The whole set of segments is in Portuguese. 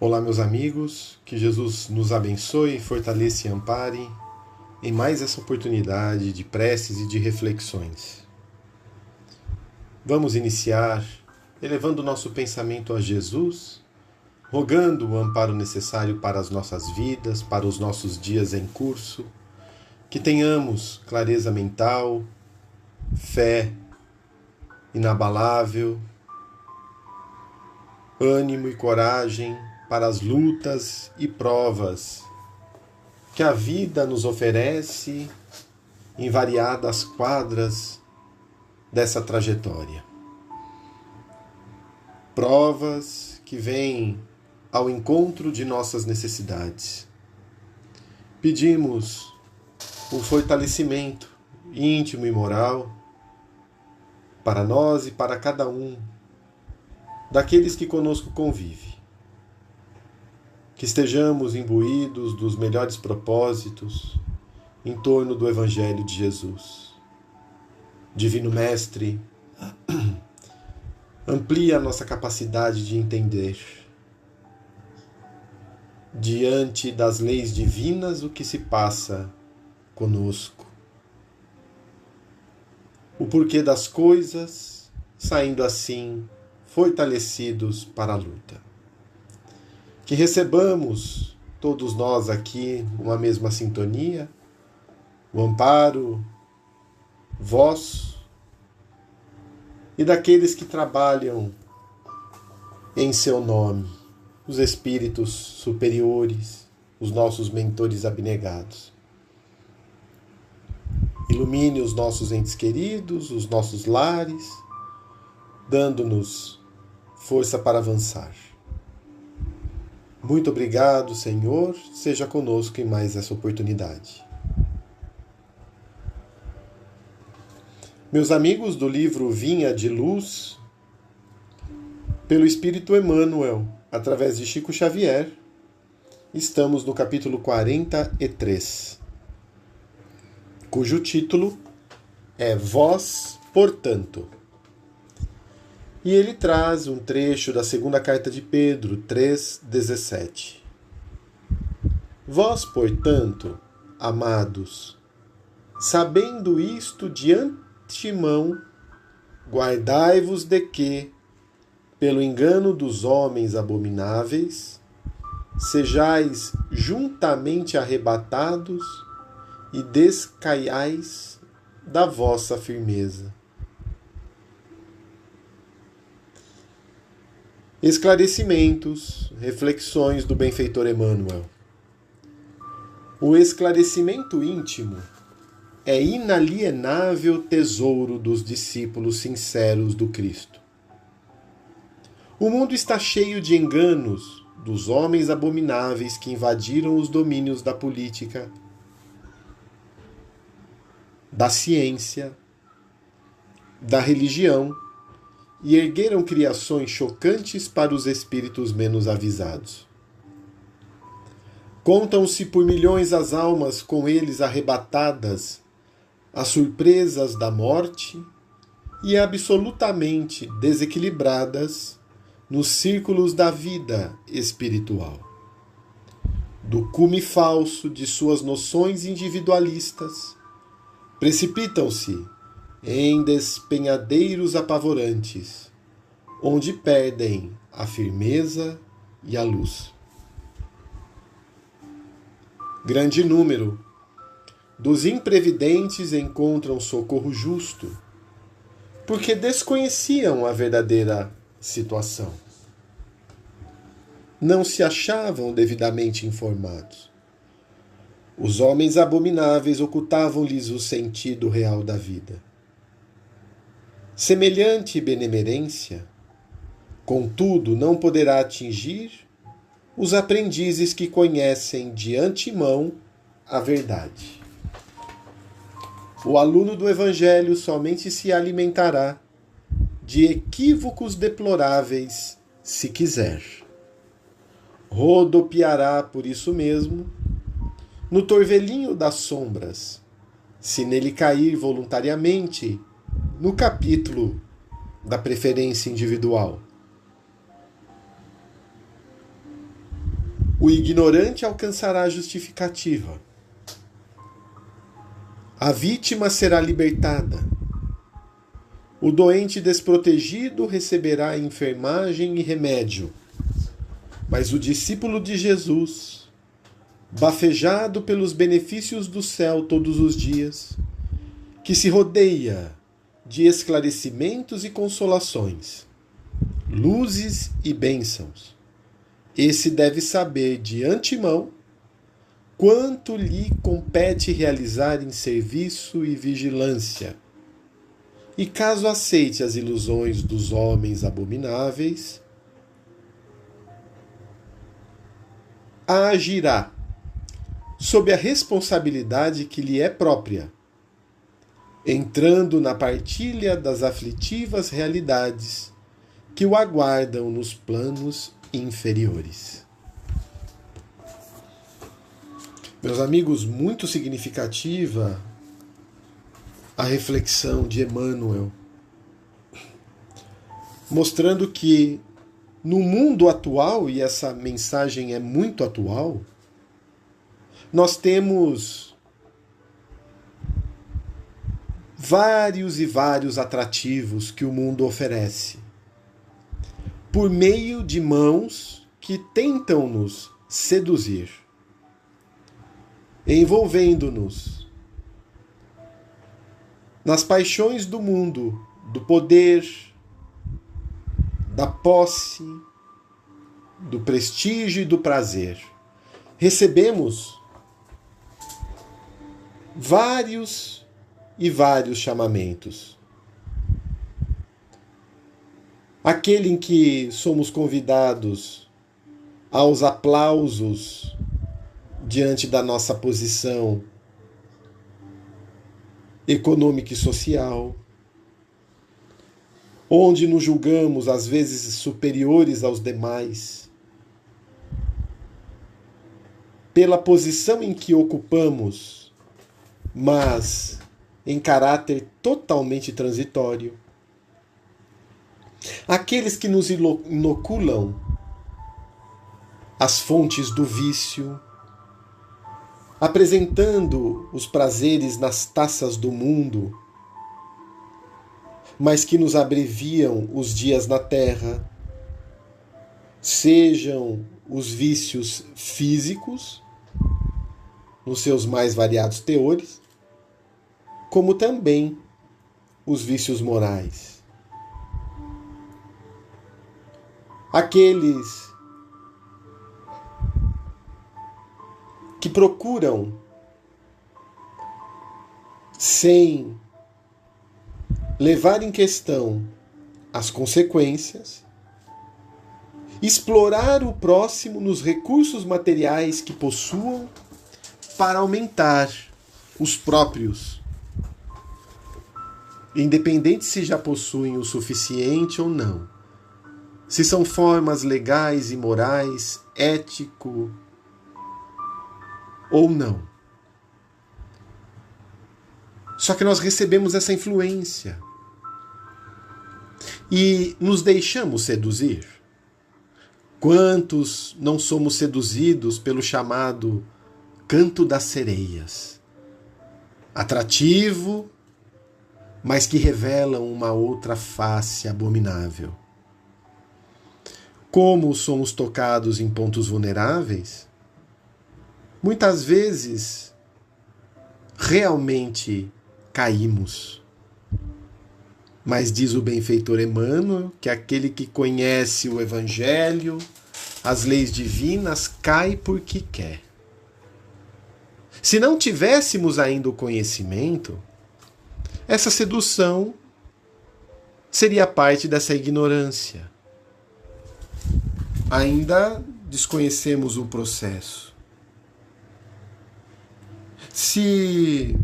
Olá, meus amigos, que Jesus nos abençoe, fortaleça e ampare em mais essa oportunidade de preces e de reflexões. Vamos iniciar elevando o nosso pensamento a Jesus, rogando o amparo necessário para as nossas vidas, para os nossos dias em curso, que tenhamos clareza mental, fé inabalável, ânimo e coragem para as lutas e provas que a vida nos oferece em variadas quadras dessa trajetória. Provas que vêm ao encontro de nossas necessidades. Pedimos o fortalecimento íntimo e moral para nós e para cada um daqueles que conosco convivem. Que estejamos imbuídos dos melhores propósitos em torno do Evangelho de Jesus. Divino Mestre, amplia a nossa capacidade de entender, diante das leis divinas, o que se passa conosco. O porquê das coisas, saindo assim fortalecidos para a luta. Que recebamos, todos nós aqui, uma mesma sintonia, o amparo vosso e daqueles que trabalham em seu nome, os espíritos superiores, os nossos mentores abnegados. Ilumine os nossos entes queridos, os nossos lares, dando-nos força para avançar. Muito obrigado, Senhor, seja conosco em mais essa oportunidade. Meus amigos do livro Vinha de Luz, pelo Espírito Emmanuel, através de Chico Xavier, estamos no capítulo 43, cujo título é Vós, portanto. E ele traz um trecho da segunda carta de Pedro, 3,17. Vós, portanto, amados, sabendo isto de antemão, guardai-vos de que, pelo engano dos homens abomináveis, sejais juntamente arrebatados e descaiais da vossa firmeza. Esclarecimentos, reflexões do benfeitor Emmanuel. O esclarecimento íntimo é inalienável tesouro dos discípulos sinceros do Cristo. O mundo está cheio de enganos dos homens abomináveis que invadiram os domínios da política, da ciência, da religião, e ergueram criações chocantes para os espíritos menos avisados. Contam-se por milhões as almas com eles arrebatadas às surpresas da morte e absolutamente desequilibradas nos círculos da vida espiritual. Do cume falso de suas noções individualistas, precipitam-se em despenhadeiros apavorantes, onde perdem a firmeza e a luz. Grande número dos imprevidentes encontram socorro justo, porque desconheciam a verdadeira situação. Não se achavam devidamente informados. Os homens abomináveis ocultavam-lhes o sentido real da vida. Semelhante benemerência, contudo, não poderá atingir os aprendizes que conhecem de antemão a verdade. O aluno do Evangelho somente se alimentará de equívocos deploráveis, se quiser. Rodopiará por isso mesmo no torvelinho das sombras, se nele cair voluntariamente no capítulo da preferência individual. O ignorante alcançará a justificativa. A vítima será libertada. O doente desprotegido receberá enfermagem e remédio. Mas o discípulo de Jesus, bafejado pelos benefícios do céu todos os dias, que se rodeia de esclarecimentos e consolações, luzes e bênçãos, esse deve saber de antemão quanto lhe compete realizar em serviço e vigilância. E caso aceite as ilusões dos homens abomináveis, agirá sob a responsabilidade que lhe é própria, entrando na partilha das aflitivas realidades que o aguardam nos planos inferiores. Meus amigos, muito significativa a reflexão de Emmanuel, mostrando que no mundo atual, e essa mensagem é muito atual, nós temos vários e vários atrativos que o mundo oferece, por meio de mãos que tentam nos seduzir, envolvendo-nos nas paixões do mundo, do poder, da posse, do prestígio e do prazer. Recebemos vários e vários chamamentos. Aquele em que somos convidados aos aplausos diante da nossa posição econômica e social, onde nos julgamos às vezes superiores aos demais, pela posição em que ocupamos, mas em caráter totalmente transitório. Aqueles que nos inoculam as fontes do vício, apresentando os prazeres nas taças do mundo, mas que nos abreviam os dias na terra, sejam os vícios físicos, nos seus mais variados teores, como também os vícios morais. Aqueles que procuram, sem levar em questão as consequências, explorar o próximo nos recursos materiais que possuam para aumentar os próprios, independente se já possuem o suficiente ou não, se são formas legais e morais, ético ou não. Só que nós recebemos essa influência e nos deixamos seduzir. Quantos não somos seduzidos pelo chamado canto das sereias? Atrativo, mas que revela uma outra face abominável. Como somos tocados em pontos vulneráveis, muitas vezes realmente caímos. Mas diz o benfeitor Emmanuel que aquele que conhece o Evangelho, as leis divinas, cai porque quer. Se não tivéssemos ainda o conhecimento, essa sedução seria parte dessa ignorância. Ainda desconhecemos o processo. Se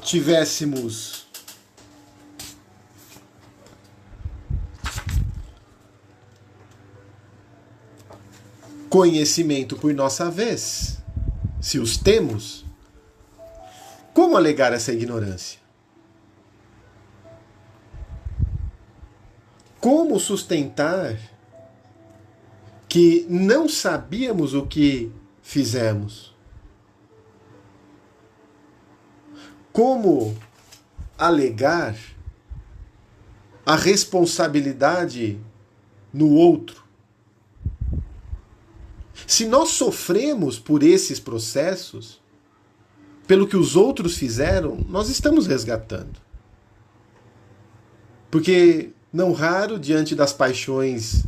tivéssemos conhecimento por nossa vez, se os temos, como alegar essa ignorância? Como sustentar que não sabíamos o que fizemos. Como alegar a responsabilidade no outro? Se nós sofremos por esses processos, pelo que os outros fizeram, nós estamos resgatando. Porque, não raro, diante das paixões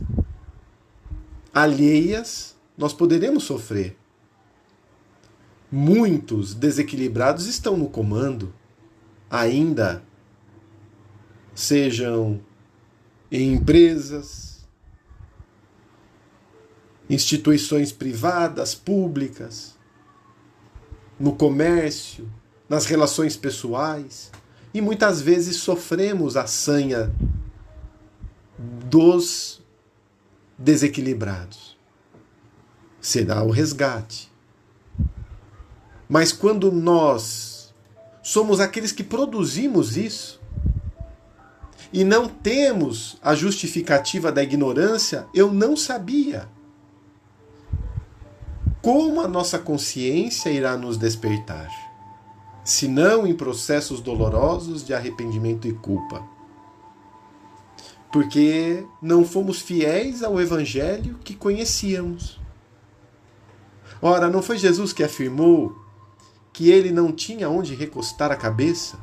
alheias, nós poderemos sofrer. Muitos desequilibrados estão no comando, ainda sejam em empresas, instituições privadas, públicas, no comércio, nas relações pessoais, e muitas vezes sofremos a sanha dos desequilibrados. Será o resgate. Mas quando nós somos aqueles que produzimos isso e não temos a justificativa da ignorância, eu não sabia. Como a nossa consciência irá nos despertar? Se não em processos dolorosos de arrependimento e culpa. Porque não fomos fiéis ao evangelho que conhecíamos. Ora, não foi Jesus que afirmou que ele não tinha onde recostar a cabeça?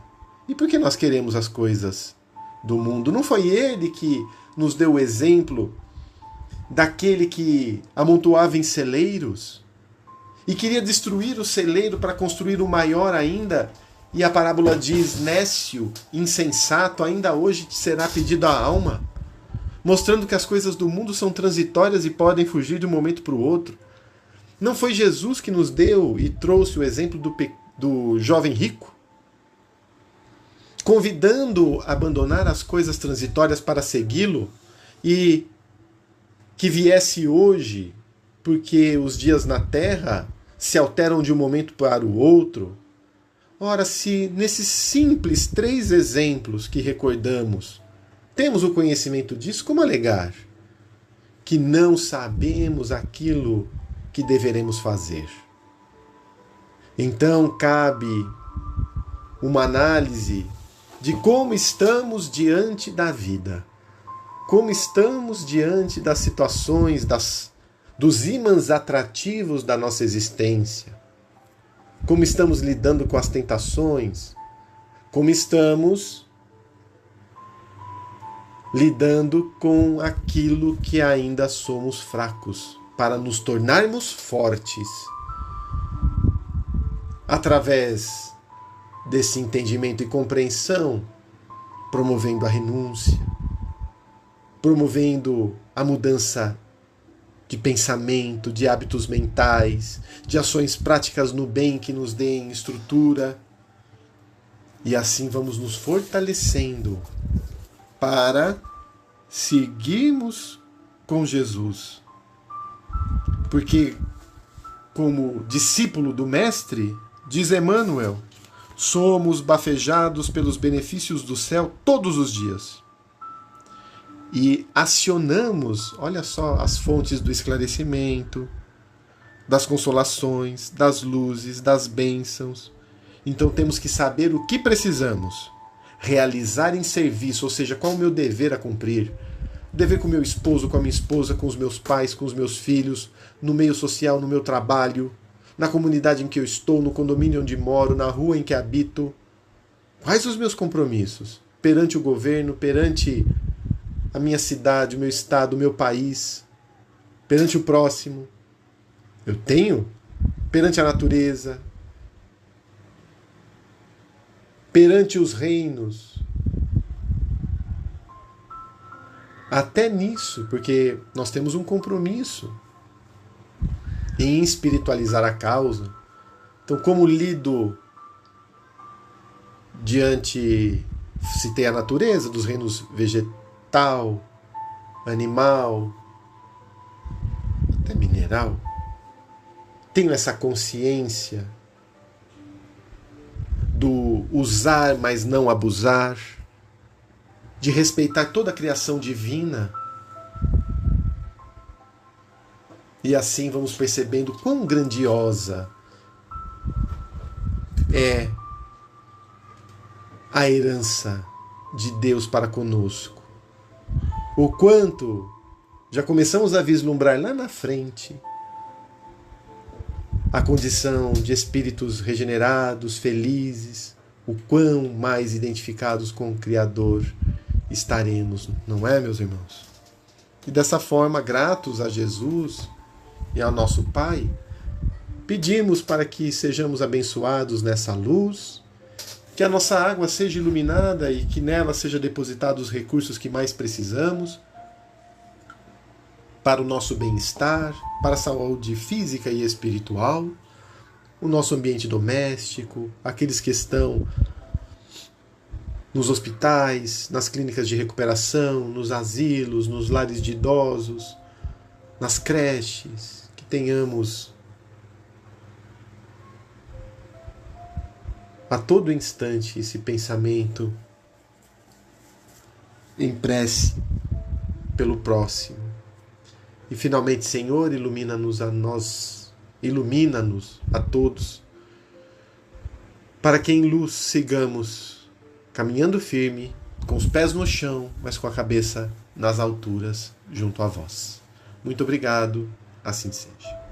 E por que nós queremos as coisas do mundo? Não foi ele que nos deu o exemplo daquele que amontoava em celeiros e queria destruir o celeiro para construir o maior ainda? E a parábola diz: nécio, insensato, ainda hoje te será pedido a alma, mostrando que as coisas do mundo são transitórias e podem fugir de um momento para o outro. Não foi Jesus que nos deu e trouxe o exemplo do jovem rico, convidando a abandonar as coisas transitórias para segui-lo, e que viesse hoje, porque os dias na terra se alteram de um momento para o outro? Ora, se nesses simples 3 exemplos que recordamos temos o conhecimento disso, como alegar que não sabemos aquilo que deveremos fazer? Então cabe uma análise de como estamos diante da vida, como estamos diante das situações, dos ímãs atrativos da nossa existência, como estamos lidando com as tentações, como estamos lidando com aquilo que ainda somos fracos, para nos tornarmos fortes através desse entendimento e compreensão, promovendo a renúncia, promovendo a mudança de pensamento, de hábitos mentais, de ações práticas no bem que nos deem estrutura. E assim vamos nos fortalecendo para seguirmos com Jesus. Porque, como discípulo do Mestre, diz Emmanuel, somos bafejados pelos benefícios do céu todos os dias. E acionamos, olha só, as fontes do esclarecimento, das consolações, das luzes, das bênçãos. Então temos que saber o que precisamos realizar em serviço, ou seja, qual é o meu dever a cumprir. Dever com o meu esposo, com a minha esposa, com os meus pais, com os meus filhos, no meio social, no meu trabalho, na comunidade em que eu estou, no condomínio onde moro, na rua em que habito. Quais os meus compromissos perante o governo, perante a minha cidade, o meu estado, o meu país, perante o próximo? Eu tenho perante a natureza, perante os reinos. Até nisso, porque nós temos um compromisso em espiritualizar a causa. Então, como lido diante, citei a natureza, dos reinos vegetal, animal, até mineral? Tenho essa consciência do usar, mas não abusar, de respeitar toda a criação divina. E assim vamos percebendo quão grandiosa é a herança de Deus para conosco. O quanto já começamos a vislumbrar lá na frente a condição de espíritos regenerados, felizes, o quão mais identificados com o Criador estaremos, não é, meus irmãos? E dessa forma, gratos a Jesus e ao nosso Pai, pedimos para que sejamos abençoados nessa luz, que a nossa água seja iluminada e que nela seja depositados os recursos que mais precisamos para o nosso bem-estar, para a saúde física e espiritual, o nosso ambiente doméstico, aqueles que estão nos hospitais, nas clínicas de recuperação, nos asilos, nos lares de idosos, nas creches, que tenhamos a todo instante esse pensamento em prece pelo próximo. E finalmente, Senhor, ilumina-nos a todos, para que em luz sigamos caminhando firme, com os pés no chão, mas com a cabeça nas alturas, junto a vós. Muito obrigado, assim seja.